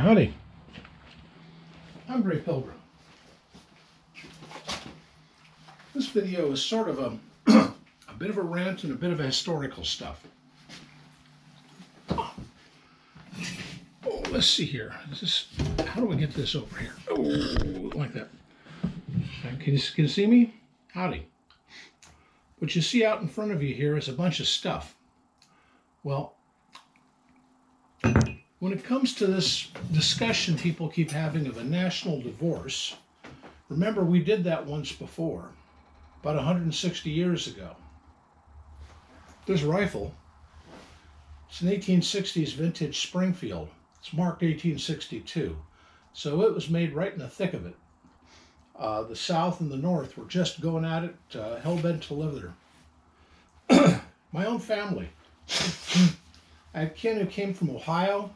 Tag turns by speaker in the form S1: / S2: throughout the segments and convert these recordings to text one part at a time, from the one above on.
S1: Howdy, I'm Grey Pilgrim. This video is sort of a bit of a rant and a bit of a historical stuff. Oh, let's see here. How do we get this over here? Oh, like that. Can you see me? Howdy. What you see out in front of you here is a bunch of stuff. Well, when it comes to this discussion people keep having of a national divorce, remember we did that once before, about 160 years ago. This rifle, it's an 1860s vintage Springfield. It's marked 1862, so it was made right in the thick of it. The South and the North were just going at it, hell-bent to live there. My own family. I had kin who came from Ohio,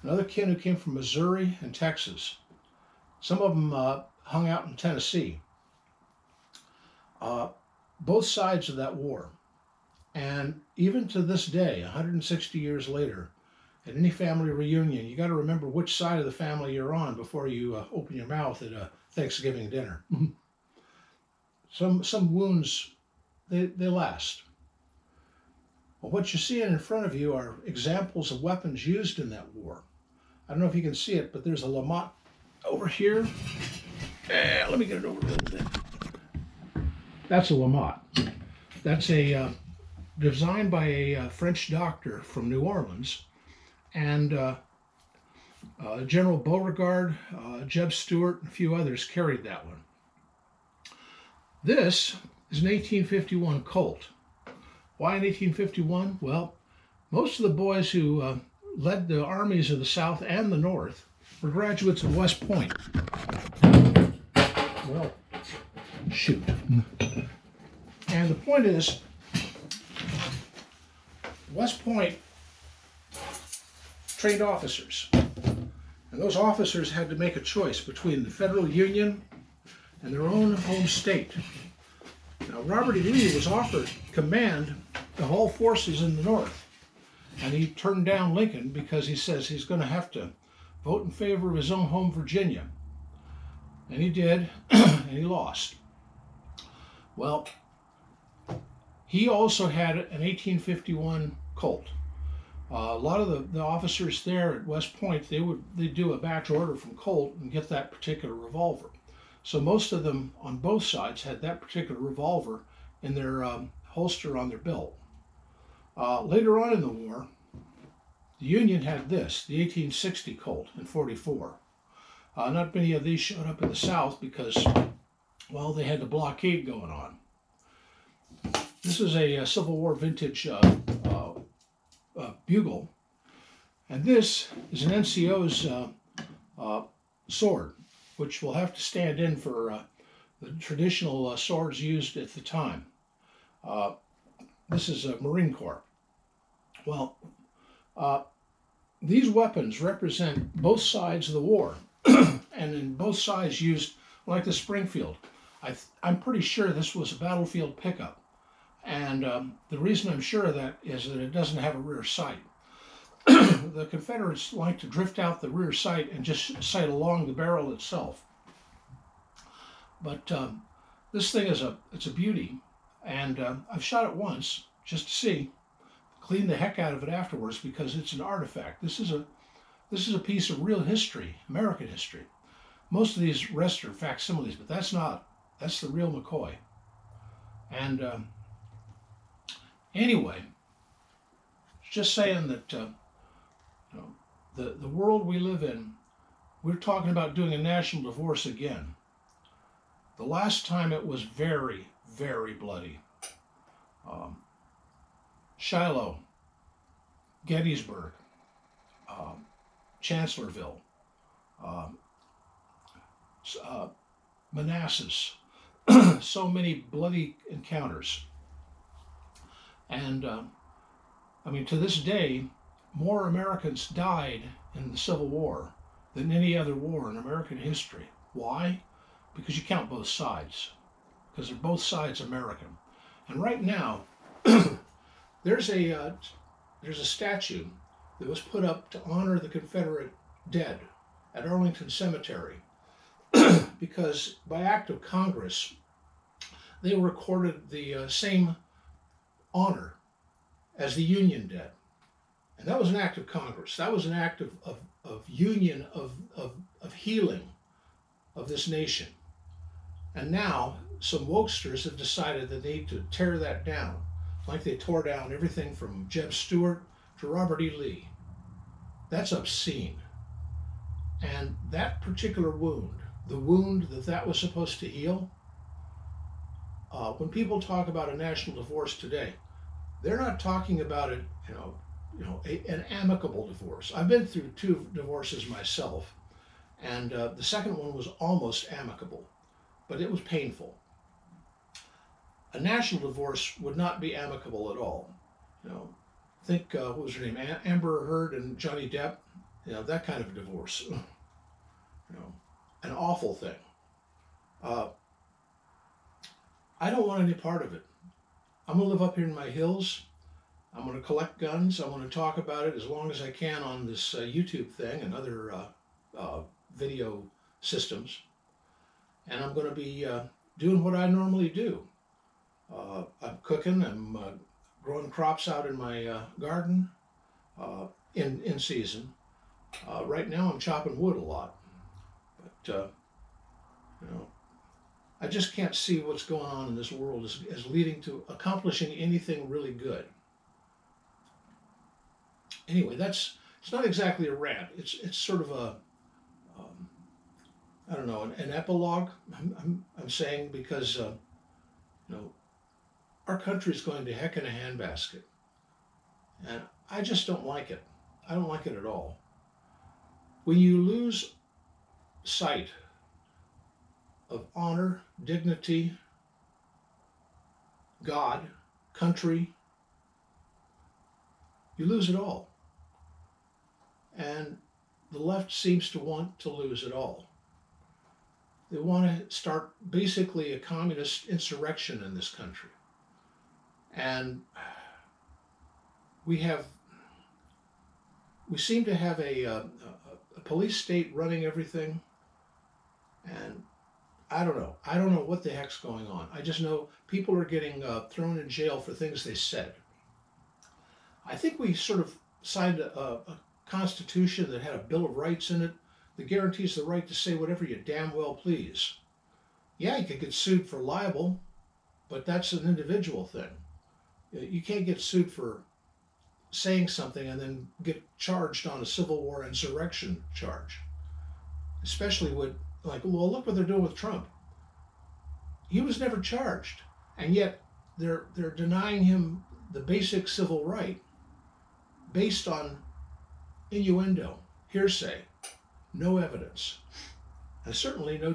S1: another kin who came from Missouri and Texas. Some of them hung out in Tennessee. Both sides of that war. And even to this day, 160 years later, at any family reunion, you got to remember which side of the family you're on before you open your mouth at a Thanksgiving dinner. Some wounds, they last. Well, what you're seeing in front of you are examples of weapons used in that war. I don't know if you can see it, but there's a Lamont over here. Let me get it over a little bit. That's a Lamont. That's a designed by a French doctor from New Orleans, and General Beauregard, Jeb Stuart, and a few others carried that one. This is an 1851 Colt. Why in 1851? Well, most of the boys who led the armies of the South and the North were graduates of West Point. Well, shoot. And the point is, West Point trained officers. And those officers had to make a choice between the federal union and their own home state. Now, Robert E. Lee was offered command of all forces in the North. And he turned down Lincoln because he says he's going to have to vote in favor of his own home Virginia. And he did, and he lost. Well, he also had an 1851 Colt. A lot of the officers there at West Point, they'd do a batch order from Colt and get that particular revolver. So most of them on both sides had that particular revolver in their holster on their belt. Later on in the war, the Union had this, the 1860 Colt in 44. Not many of these showed up in the South because, well, they had the blockade going on. This is a Civil War vintage bugle, and this is an NCO's sword, which will have to stand in for the traditional swords used at the time. This is a Marine Corps. Well, these weapons represent both sides of the war, and in both sides used, like the Springfield. I'm pretty sure this was a battlefield pickup, and the reason I'm sure of that is that it doesn't have a rear sight. The Confederates like to drift out the rear sight and just sight along the barrel itself. But this thing it's a beauty, and I've shot it once just to see, clean the heck out of it afterwards because it's an artifact. This is a piece of real history, American history. Most of these rest are facsimiles, but that's not. That's the real McCoy. And anyway, just saying that the world we live in, we're talking about doing a national divorce again. The last time it was very, very bloody. Shiloh, Gettysburg, Chancellorsville, Manassas, so many bloody encounters. And I mean, to this day, more Americans died in the Civil War than any other war in American history. Why? Because you count both sides, because they're both sides American. And right now, there's a statue that was put up to honor the Confederate dead at Arlington Cemetery because by act of Congress, they were accorded the same honor as the Union dead. And that was an act of Congress. That was an act of union, of healing of this nation. And now some wokesters have decided that they need to tear that down, like they tore down everything from Jeb Stuart to Robert E. Lee. That's obscene. And that particular wound, the wound that was supposed to heal, when people talk about a national divorce today, they're not talking about it, an amicable divorce. I've been through 2 divorces myself, and the second one was almost amicable, but it was painful. A national divorce would not be amicable at all. Think what was her name, Amber Heard and Johnny Depp. That kind of divorce. An awful thing. I don't want any part of it. I'm gonna live up here in my hills. I'm gonna collect guns. I'm gonna talk about it as long as I can on this YouTube thing and other video systems. And I'm gonna be doing what I normally do. I'm cooking. I'm growing crops out in my garden in season. Right now I'm chopping wood a lot, but I just can't see what's going on in this world as leading to accomplishing anything really good. Anyway, it's not exactly a rant. It's sort of a I don't know, an epilogue. I'm saying because our country is going to heck in a handbasket, and I just don't like it. I don't like it at all. When you lose sight of honor, dignity, God, country, you lose it all. And the left seems to want to lose it all. They want to start basically a communist insurrection in this country. And we seem to have a police state running everything. And I don't know. I don't know what the heck's going on. I just know people are getting thrown in jail for things they said. I think we sort of signed a constitution that had a Bill of Rights in it that guarantees the right to say whatever you damn well please. Yeah, you could get sued for libel, but that's an individual thing. You can't get sued for saying something and then get charged on a Civil War insurrection charge. Especially with, well, look what they're doing with Trump. He was never charged, and yet they're denying him the basic civil right based on innuendo, hearsay, no evidence, and certainly no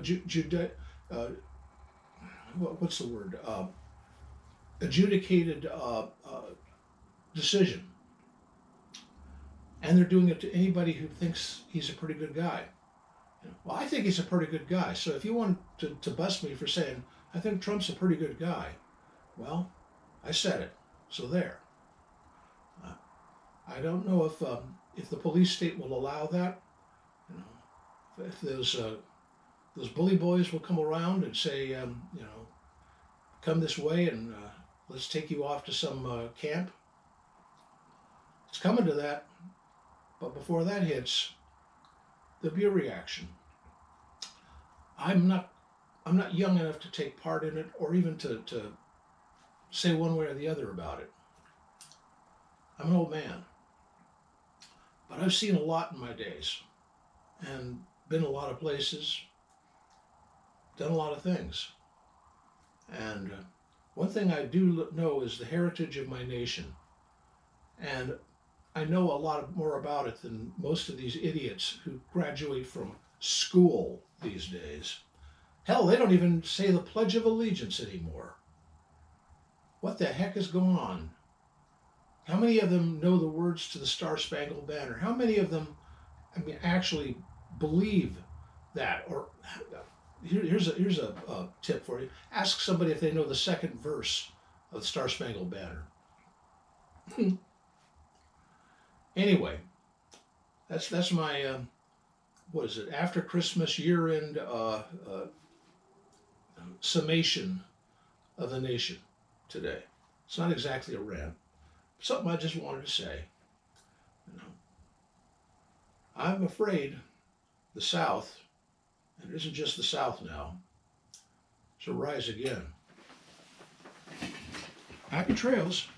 S1: adjudicated decision. And they're doing it to anybody who thinks he's a pretty good guy. Well, I think he's a pretty good guy. So if you want to bust me for saying, I think Trump's a pretty good guy, well, I said it. So there. I don't know if the police state will allow that. If those bully boys will come around and say, come this way and let's take you off to some camp. It's coming to that. But before that hits, there'll be a reaction. I'm not young enough to take part in it or even to say one way or the other about it. I'm an old man. But I've seen a lot in my days and been a lot of places, done a lot of things. And one thing I do know is the heritage of my nation. And I know a lot more about it than most of these idiots who graduate from school these days. Hell, they don't even say the Pledge of Allegiance anymore. What the heck is going on? How many of them know the words to the Star-Spangled Banner? How many of them, actually believe that? Or here's a tip for you. Ask somebody if they know the second verse of the Star-Spangled Banner. Anyway, that's my what is it, after Christmas year-end summation of the nation today. It's not exactly a rant. Something I just wanted to say. You know, I'm afraid the South, and it isn't just the South now, is to rise again. Happy trails.